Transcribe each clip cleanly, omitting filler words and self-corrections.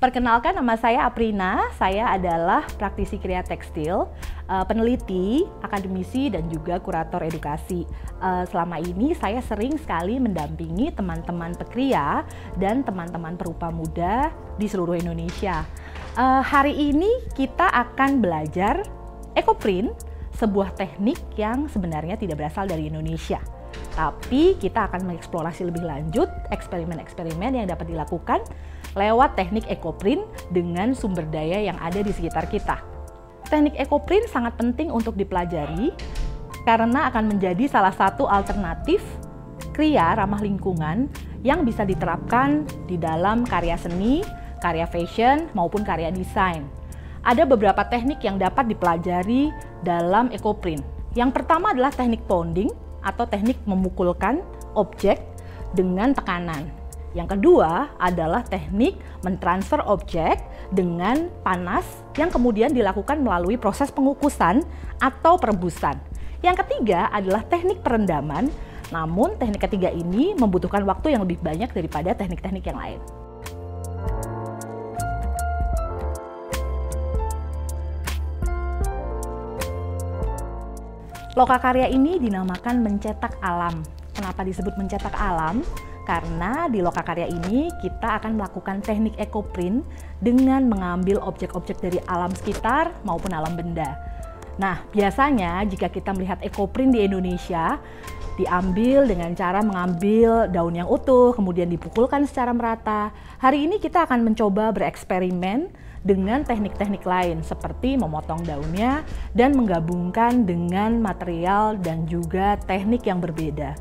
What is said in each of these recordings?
Perkenalkan, nama saya Aprina, saya adalah praktisi kriya tekstil, peneliti, akademisi, dan juga kurator edukasi. Selama ini saya sering sekali mendampingi teman-teman pekria dan teman-teman perupa muda di seluruh Indonesia. Hari ini kita akan belajar ekoprint, sebuah teknik yang sebenarnya tidak berasal dari Indonesia. Tapi kita akan mengeksplorasi lebih lanjut eksperimen-eksperimen yang dapat dilakukan lewat teknik ekoprint dengan sumber daya yang ada di sekitar kita. Teknik ekoprint sangat penting untuk dipelajari karena akan menjadi salah satu alternatif kriya ramah lingkungan yang bisa diterapkan di dalam karya seni, karya fashion, maupun karya desain. Ada beberapa teknik yang dapat dipelajari dalam ekoprint. Yang pertama adalah teknik pounding atau teknik memukulkan objek dengan tekanan. Yang kedua adalah teknik mentransfer objek dengan panas yang kemudian dilakukan melalui proses pengukusan atau perebusan. Yang ketiga adalah teknik perendaman, namun teknik ketiga ini membutuhkan waktu yang lebih banyak daripada teknik-teknik yang lain. Lokakarya ini dinamakan mencetak alam. Kenapa disebut mencetak alam? Karena di lokakarya ini kita akan melakukan teknik ekoprint dengan mengambil objek-objek dari alam sekitar maupun alam benda. Nah, biasanya jika kita melihat ekoprint di Indonesia, diambil dengan cara mengambil daun yang utuh, kemudian dipukulkan secara merata. Hari ini kita akan mencoba bereksperimen dengan teknik-teknik lain seperti memotong daunnya dan menggabungkan dengan material dan juga teknik yang berbeda.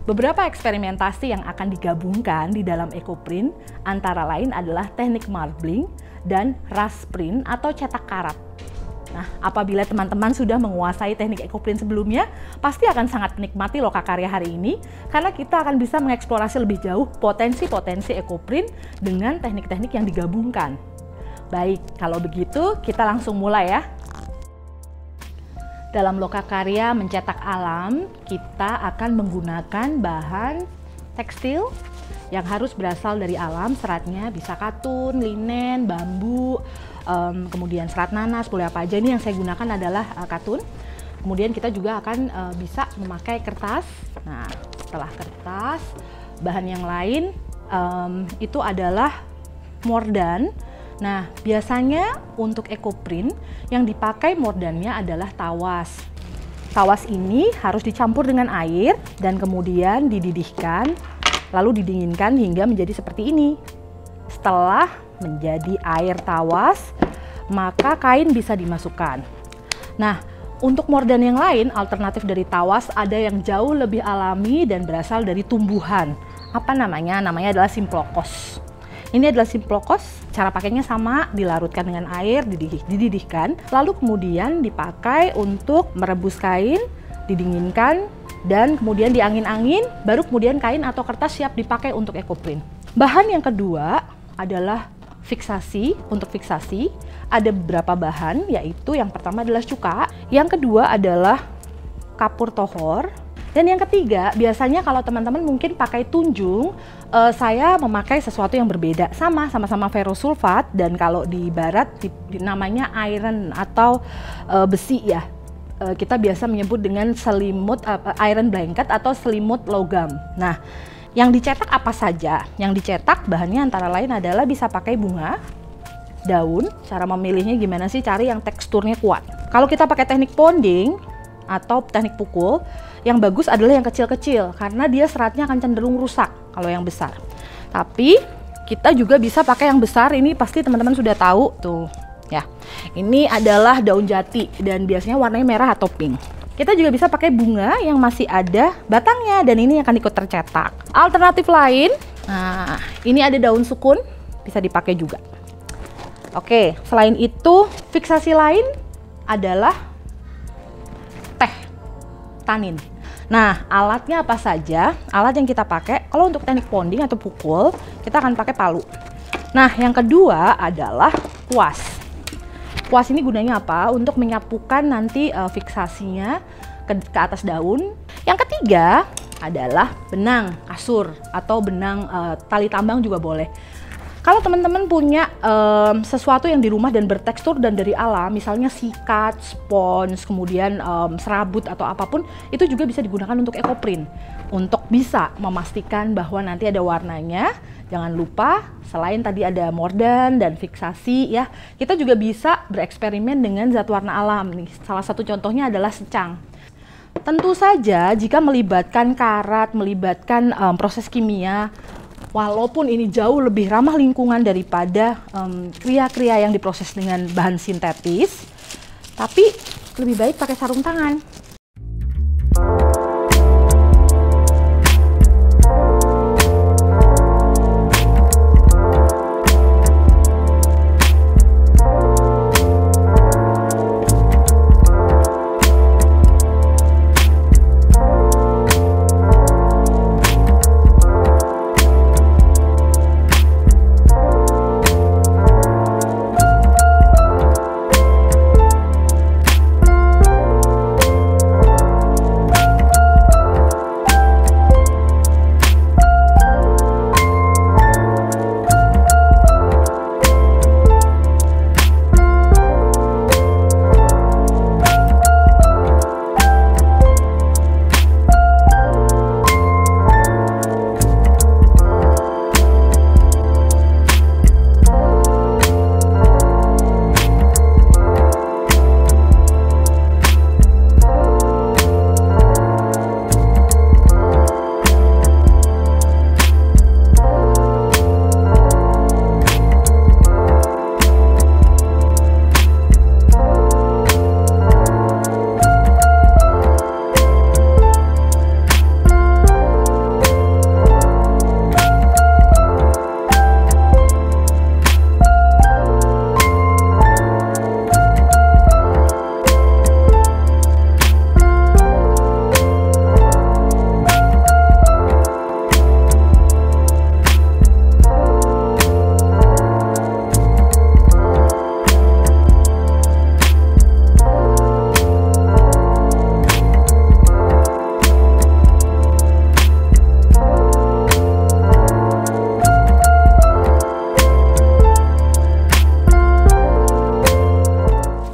Beberapa eksperimentasi yang akan digabungkan di dalam ekoprint antara lain adalah teknik marbling dan rust print atau cetak karat. Nah, apabila teman-teman sudah menguasai teknik ekoprint sebelumnya, pasti akan sangat menikmati lokakarya hari ini karena kita akan bisa mengeksplorasi lebih jauh potensi-potensi ekoprint dengan teknik-teknik yang digabungkan. Baik, kalau begitu kita langsung mulai ya. Dalam lokakarya mencetak alam, kita akan menggunakan bahan tekstil yang harus berasal dari alam. Seratnya bisa katun, linen, bambu, kemudian serat nanas, boleh apa aja. Ini yang saya gunakan adalah katun. Kemudian kita juga akan bisa memakai kertas. Nah, setelah kertas, bahan yang lain itu adalah mordan. Nah, biasanya untuk ekoprint yang dipakai mordannya adalah tawas. Tawas ini harus dicampur dengan air dan kemudian dididihkan, lalu didinginkan hingga menjadi seperti ini. Setelah menjadi air tawas, maka kain bisa dimasukkan. Nah, untuk mordan yang lain, alternatif dari tawas ada yang jauh lebih alami dan berasal dari tumbuhan. Apa namanya? Namanya adalah simplokos. Ini adalah simplokos, cara pakainya sama, dilarutkan dengan air, dididihkan, lalu kemudian dipakai untuk merebus kain, didinginkan, dan kemudian diangin-angin, baru kemudian kain atau kertas siap dipakai untuk ekoprint. Bahan yang kedua adalah fiksasi. Untuk fiksasi ada beberapa bahan, yaitu yang pertama adalah cuka, yang kedua adalah kapur tohor, dan yang ketiga, biasanya kalau teman-teman mungkin pakai tunjung, saya memakai sesuatu yang berbeda. Sama-sama ferrosulfat, dan kalau di barat namanya iron atau besi ya. Kita biasa menyebut dengan selimut iron blanket atau selimut logam. Nah, yang dicetak apa saja? Yang dicetak bahannya antara lain adalah bisa pakai bunga, daun. Cara memilihnya gimana sih? Cari yang teksturnya kuat. Kalau kita pakai teknik pounding atau teknik pukul, yang bagus adalah yang kecil-kecil karena dia seratnya akan cenderung rusak kalau yang besar. Tapi kita juga bisa pakai yang besar, ini pasti teman-teman sudah tahu tuh ya. Ini adalah daun jati dan biasanya warnanya merah atau pink. Kita juga bisa pakai bunga yang masih ada batangnya dan ini akan ikut tercetak. Alternatif lain, nah ini ada daun sukun, bisa dipakai juga. Oke, selain itu fiksasi lain adalah tanin. Nah, alatnya apa saja? Alat yang kita pakai, kalau untuk teknik pounding atau pukul, kita akan pakai palu. Nah, yang kedua adalah kuas. Kuas ini gunanya apa? Untuk menyapukan nanti fiksasinya ke atas daun. Yang ketiga adalah benang kasur atau benang tali tambang juga boleh. Kalau teman-teman punya sesuatu yang di rumah dan bertekstur dan dari alam, misalnya sikat, spons, kemudian serabut atau apapun, itu juga bisa digunakan untuk ekoprint. Untuk bisa memastikan bahwa nanti ada warnanya. Jangan lupa, selain tadi ada mordant dan fiksasi ya, kita juga bisa bereksperimen dengan zat warna alam nih. Salah satu contohnya adalah secang. Tentu saja jika melibatkan karat, melibatkan proses kimia, walaupun ini jauh lebih ramah lingkungan daripada kria-kria yang diproses dengan bahan sintetis, tapi lebih baik pakai sarung tangan.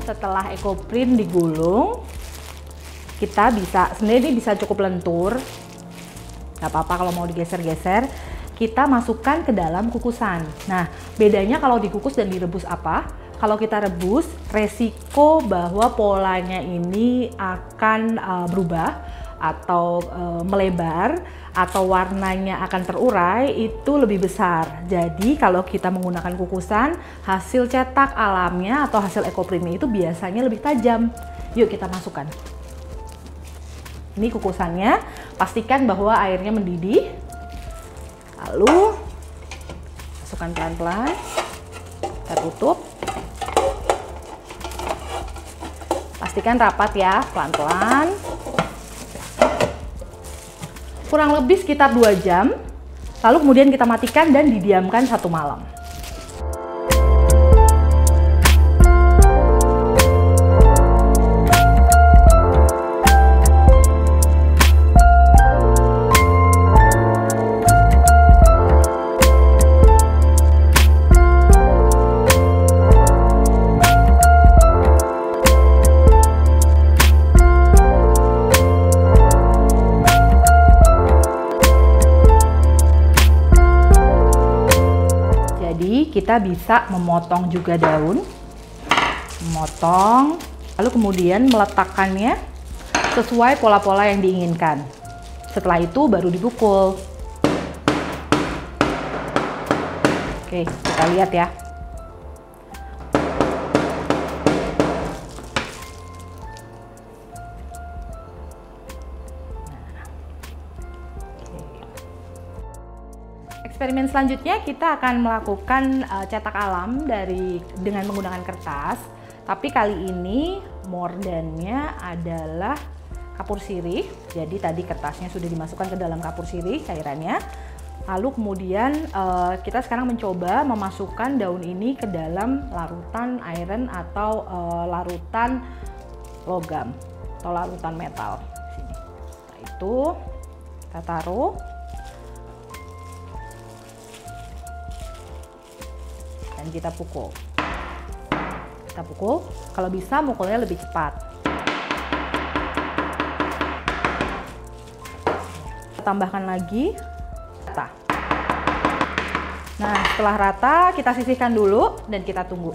Setelah ekoprint digulung, kita bisa, sebenarnya ini bisa cukup lentur, nggak apa-apa kalau mau digeser-geser. Kita masukkan ke dalam kukusan. Nah, bedanya kalau dikukus dan direbus apa? Kalau kita rebus, resiko bahwa polanya ini akan berubah atau melebar atau warnanya akan terurai itu lebih besar. Jadi kalau kita menggunakan kukusan, hasil cetak alamnya atau hasil ekoprintnya itu biasanya lebih tajam. Yuk kita masukkan. Ini kukusannya, pastikan bahwa airnya mendidih. Lalu masukkan pelan-pelan, kita tutup. Pastikan rapat ya, pelan-pelan. Kurang lebih sekitar 2 jam, lalu kemudian kita matikan dan didiamkan 1 malam. Kita bisa memotong juga daun, memotong, lalu kemudian meletakkannya sesuai pola-pola yang diinginkan. Setelah itu baru dipukul. Oke, kita lihat ya. Eksperimen selanjutnya kita akan melakukan cetak alam dengan menggunakan kertas, tapi kali ini mordannya adalah kapur sirih. Jadi tadi kertasnya sudah dimasukkan ke dalam kapur sirih cairannya. Lalu kemudian kita sekarang mencoba memasukkan daun ini ke dalam larutan iron atau larutan logam atau larutan metal. Nah, itu kita taruh. dan kita pukul. Kita pukul, kalau bisa mukulnya lebih cepat. Tambahkan lagi rata. Nah, setelah rata kita sisihkan dulu dan kita tunggu.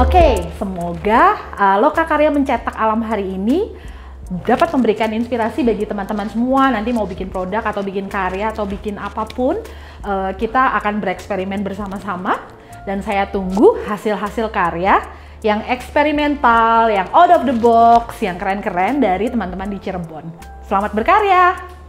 Oke, semoga Lokakarya Mencetak Alam hari ini dapat memberikan inspirasi bagi teman-teman semua. Nanti mau bikin produk atau bikin karya atau bikin apapun, kita akan bereksperimen bersama-sama. Dan saya tunggu hasil-hasil karya yang eksperimental, yang out of the box, yang keren-keren dari teman-teman di Cirebon. Selamat berkarya!